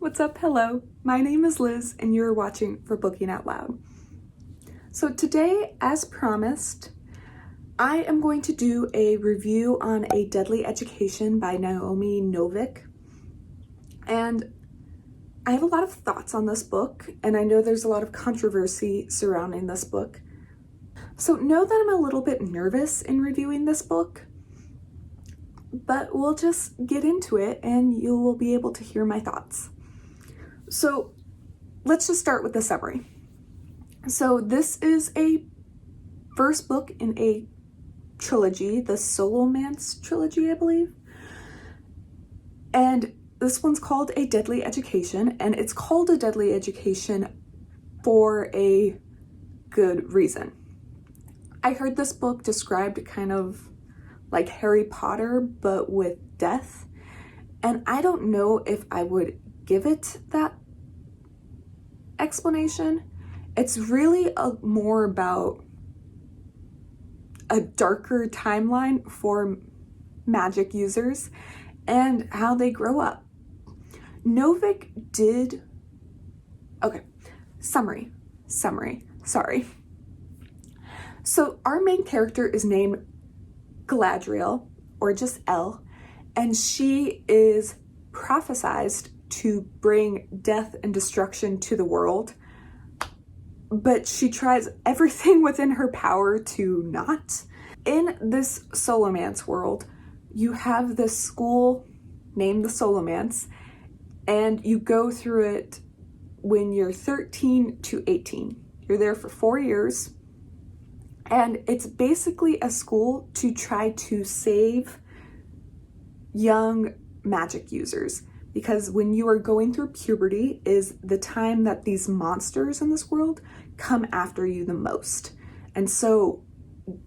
What's up? Hello, my name is Liz and you're watching for Booking Out Loud. So today, as promised, I am going to do a review on A Deadly Education by Naomi Novik. And I have a lot of thoughts on this book, and I know there's a lot of controversy surrounding this book. So know that I'm a little bit nervous in reviewing this book, but we'll just get into it and you will be able to hear my thoughts. So let's just start with the summary. So this is a first book in a trilogy, the Solomance trilogy, I believe. And this one's called A Deadly Education, and it's called A Deadly Education for a good reason. I heard this book described kind of like Harry Potter, but with death. And I don't know if I would give it that explanation. It's really more about a darker timeline for magic users and how they grow up. Novik did... Okay, summary, sorry. So our main character is named Galadriel, or just Elle, and she is prophesized to bring death and destruction to the world, but she tries everything within her power to not. In this Solomance world, you have this school named the Solomance, and you go through it when you're 13 to 18. You're there for 4 years, and it's basically a school to try to save young magic users. Because when you are going through puberty is the time that these monsters in this world come after you the most. And so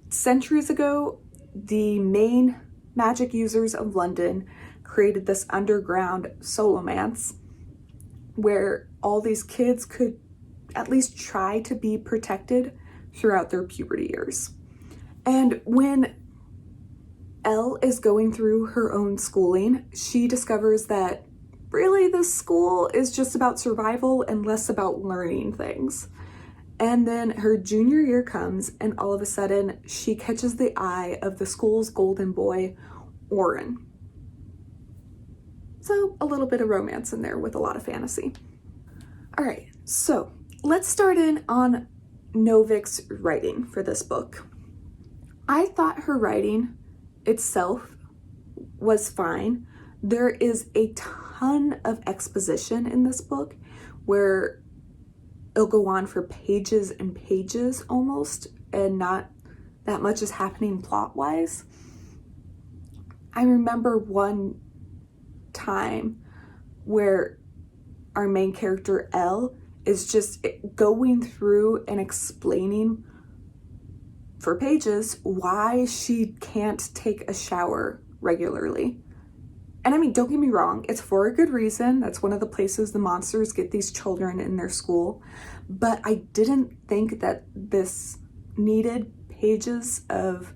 centuries ago, the main magic users of London created this underground Solomance where all these kids could at least try to be protected throughout their puberty years. And when Elle is going through her own schooling, she discovers that really this school is just about survival and less about learning things. And then her junior year comes, and all of a sudden she catches the eye of the school's golden boy, Oren. So a little bit of romance in there with a lot of fantasy. All right, so let's start in on Novik's writing for this book. I thought her writing itself was fine. There is a ton of exposition in this book where it'll go on for pages and pages almost, and not that much is happening plot-wise. I remember one time where our main character, Elle, is just going through and explaining for pages why she can't take a shower regularly. And I mean, don't get me wrong, it's for a good reason. That's one of the places the monsters get these children in their school. But I didn't think that this needed pages of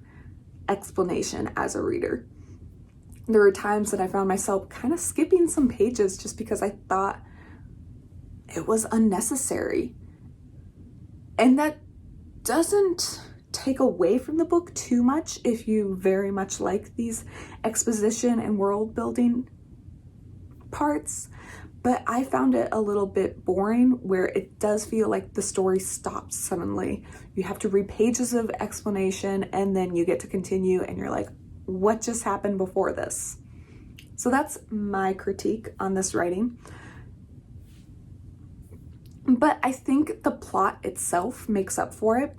explanation as a reader. There were times that I found myself kind of skipping some pages just because I thought it was unnecessary. And that doesn't take away from the book too much if you very much like these exposition and world building parts, but I found it a little bit boring where it does feel like the story stops suddenly. You have to read pages of explanation and then you get to continue and you're like, what just happened before this? So that's my critique on this writing. But I think the plot itself makes up for it.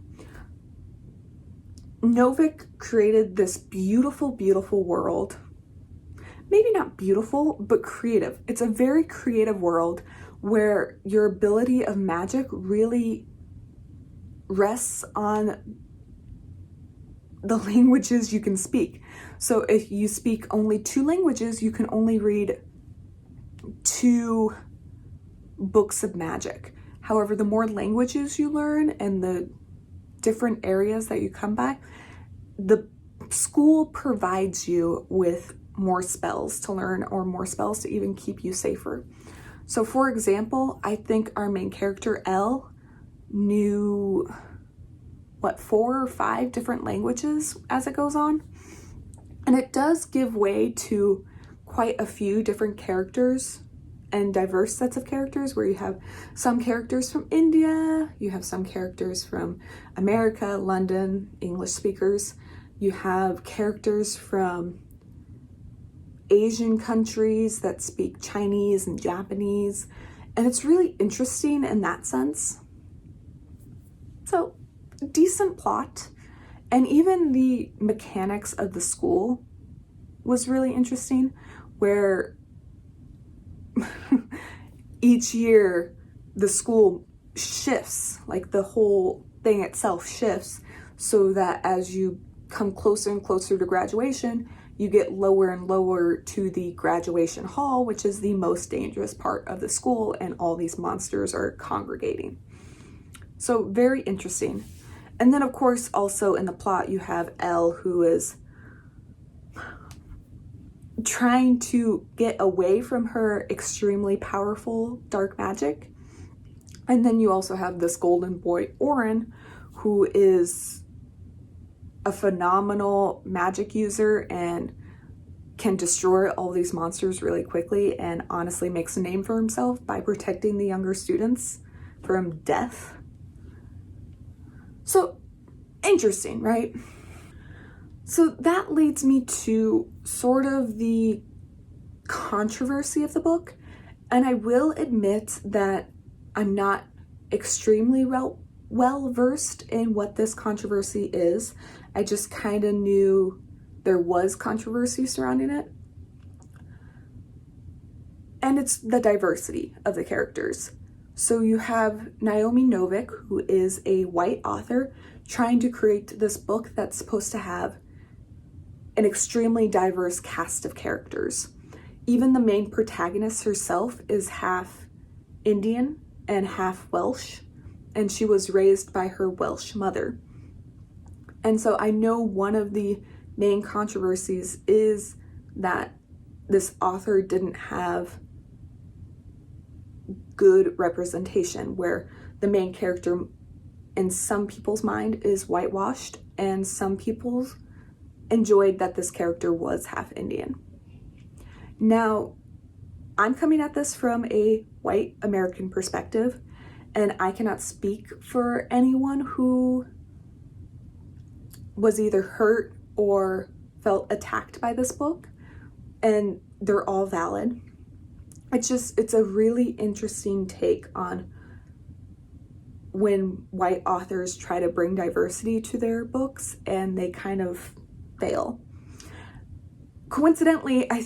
Novik created this beautiful, beautiful world. Maybe not beautiful, but creative. It's a very creative world where your ability of magic really rests on the languages you can speak. So if you speak only 2 languages, you can only read 2 books of magic. However, the more languages you learn and the different areas that you come by, the school provides you with more spells to learn or more spells to even keep you safer. So for example, I think our main character, Elle, knew, 4 or 5 different languages as it goes on. And it does give way to quite a few different characters and diverse sets of characters, where you have some characters from India, you have some characters from America, London, English speakers, you have characters from Asian countries that speak Chinese and Japanese, and it's really interesting in that sense. So, decent plot, and even the mechanics of the school was really interesting, where each year the school shifts, like the whole thing itself shifts, so that as you come closer and closer to graduation, you get lower and lower to the graduation hall, which is the most dangerous part of the school, and all these monsters are congregating. So very interesting. And then of course also in the plot you have Elle, who is trying to get away from her extremely powerful dark magic. And then you also have this golden boy, Oren, who is a phenomenal magic user and can destroy all these monsters really quickly, and honestly makes a name for himself by protecting the younger students from death. So interesting, right? So that leads me to sort of the controversy of the book. And I will admit that I'm not extremely well versed in what this controversy is. I just kind of knew there was controversy surrounding it. And it's the diversity of the characters. So you have Naomi Novik, who is a white author, trying to create this book that's supposed to have an extremely diverse cast of characters. Even the main protagonist herself is half Indian and half Welsh, and she was raised by her Welsh mother. And so I know one of the main controversies is that this author didn't have good representation, where the main character in some people's mind is whitewashed, and some people enjoyed that this character was half Indian. Now, I'm coming at this from a white American perspective, and I cannot speak for anyone who was either hurt or felt attacked by this book, and they're all valid. It's a really interesting take on when white authors try to bring diversity to their books and they kind of fail. Coincidentally, I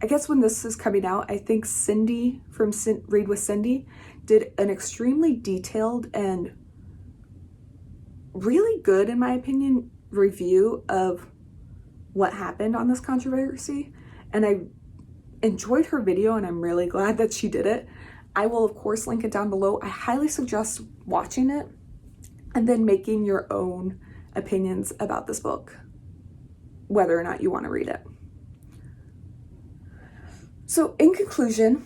guess when this is coming out, I think Cindy from Read with Cindy did an extremely detailed and really good, in my opinion, review of what happened on this controversy. And I enjoyed her video, and I'm really glad that she did it. I will, of course, link it down below. I highly suggest watching it and then making your own opinions about this book, whether or not you want to read it. So in conclusion,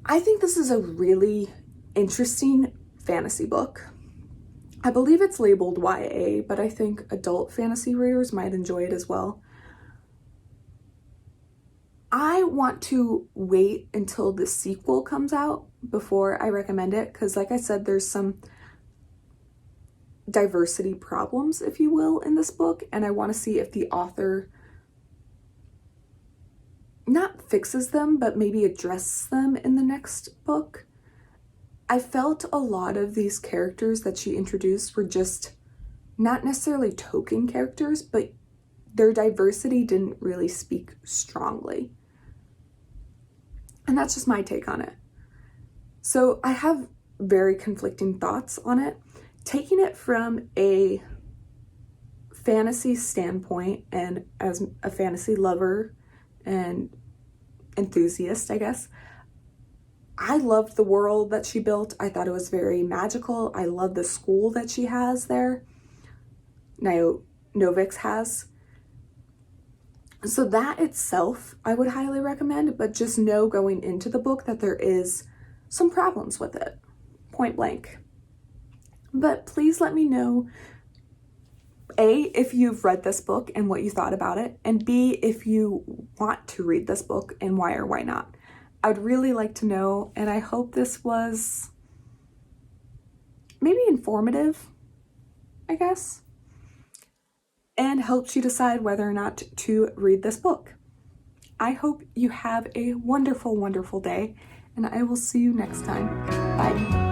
I think this is a really interesting fantasy book. I believe it's labeled YA, but I think adult fantasy readers might enjoy it as well. I want to wait until the sequel comes out before I recommend it, because like I said, there's some diversity problems, if you will, in this book, and I want to see if the author not fixes them, but maybe addresses them in the next book. I felt a lot of these characters that she introduced were just not necessarily token characters, but their diversity didn't really speak strongly. And that's just my take on it. So I have very conflicting thoughts on it. Taking it from a fantasy standpoint and as a fantasy lover and enthusiast, I guess, I loved the world that she built. I thought it was very magical. I love the school that she has there, Novik's has. So that itself, I would highly recommend, but just know going into the book that there is some problems with it, point blank. But please let me know, A, if you've read this book and what you thought about it, and B, if you want to read this book and why or why not. I'd really like to know, and I hope this was maybe informative, I guess, and helps you decide whether or not to read this book. I hope you have a wonderful, wonderful day, and I will see you next time. Bye.